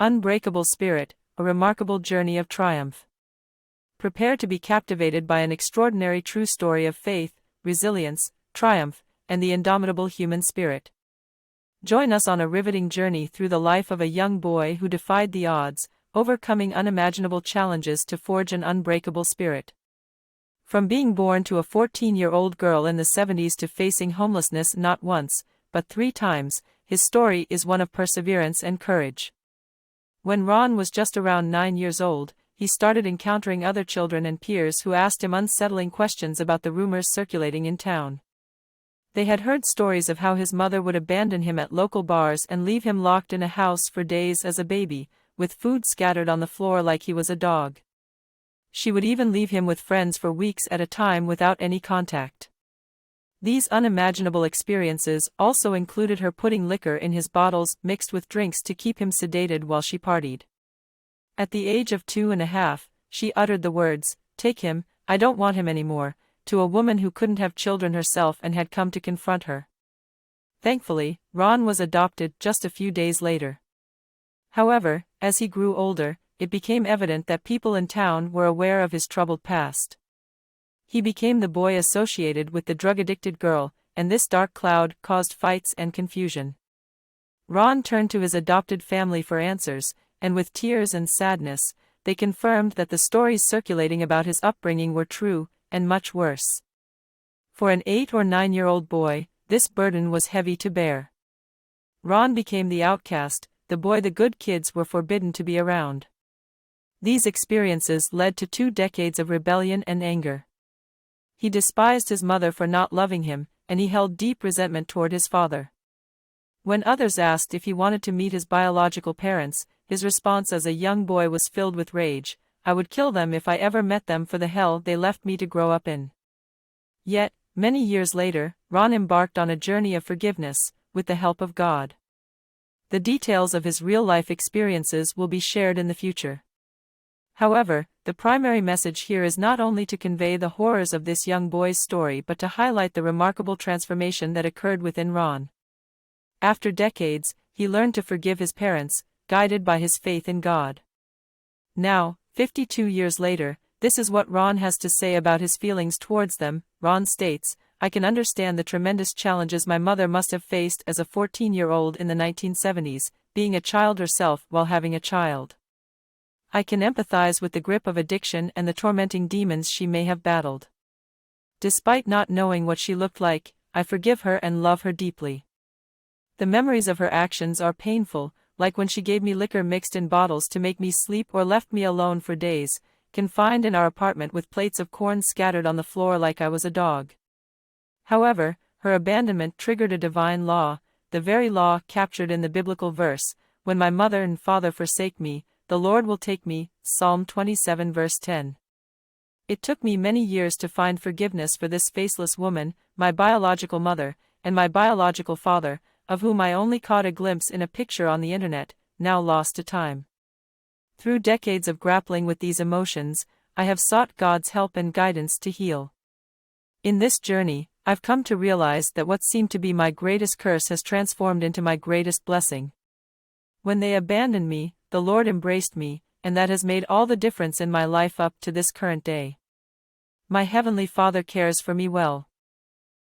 Unbreakable Spirit, a remarkable journey of triumph. Prepare to be captivated by an extraordinary true story of faith, resilience, triumph, and the indomitable human spirit. Join us on a riveting journey through the life of a young boy who defied the odds, overcoming unimaginable challenges to forge an unbreakable spirit. From being born to a 14-year-old girl in the 70s to facing homelessness not once, but 3 times, his story is one of perseverance and courage. When Ron was just around 9 years old, he started encountering other children and peers who asked him unsettling questions about the rumors circulating in town. They had heard stories of how his mother would abandon him at local bars and leave him locked in a house for days as a baby, with food scattered on the floor like he was a dog. She would even leave him with friends for weeks at a time without any contact. These unimaginable experiences also included her putting liquor in his bottles mixed with drinks to keep him sedated while she partied. At the age of 2.5, she uttered the words, "Take him, I don't want him anymore," to a woman who couldn't have children herself and had come to confront her. Thankfully, Ron was adopted just a few days later. However, as he grew older, it became evident that people in town were aware of his troubled past. He became the boy associated with the drug-addicted girl, and this dark cloud caused fights and confusion. Ron turned to his adopted family for answers, and with tears and sadness, they confirmed that the stories circulating about his upbringing were true, and much worse. For an 8 or 9-year-old boy, this burden was heavy to bear. Ron became the outcast, the boy the good kids were forbidden to be around. These experiences led to 2 decades of rebellion and anger. He despised his mother for not loving him, and he held deep resentment toward his father. When others asked if he wanted to meet his biological parents, his response as a young boy was filled with rage: "I would kill them if I ever met them for the hell they left me to grow up in." Yet, many years later, Ron embarked on a journey of forgiveness, with the help of God. The details of his real-life experiences will be shared in the future. However, the primary message here is not only to convey the horrors of this young boy's story but to highlight the remarkable transformation that occurred within Ron. After decades, he learned to forgive his parents, guided by his faith in God. Now, 52 years later, this is what Ron has to say about his feelings towards them. Ron states, "I can understand the tremendous challenges my mother must have faced as a 14-year-old in the 1970s, being a child herself while having a child. I can empathize with the grip of addiction and the tormenting demons she may have battled. Despite not knowing what she looked like, I forgive her and love her deeply. The memories of her actions are painful, like when she gave me liquor mixed in bottles to make me sleep or left me alone for days, confined in our apartment with plates of corn scattered on the floor like I was a dog. However, her abandonment triggered a divine law, the very law captured in the biblical verse, 'When my mother and father forsake me, the Lord will take me,' Psalm 27 verse 10. It took me many years to find forgiveness for this faceless woman, my biological mother, and my biological father, of whom I only caught a glimpse in a picture on the internet, now lost to time. Through decades of grappling with these emotions, I have sought God's help and guidance to heal. In this journey, I've come to realize that what seemed to be my greatest curse has transformed into my greatest blessing. When they abandoned me, the Lord embraced me, and that has made all the difference in my life up to this current day. My Heavenly Father cares for me well.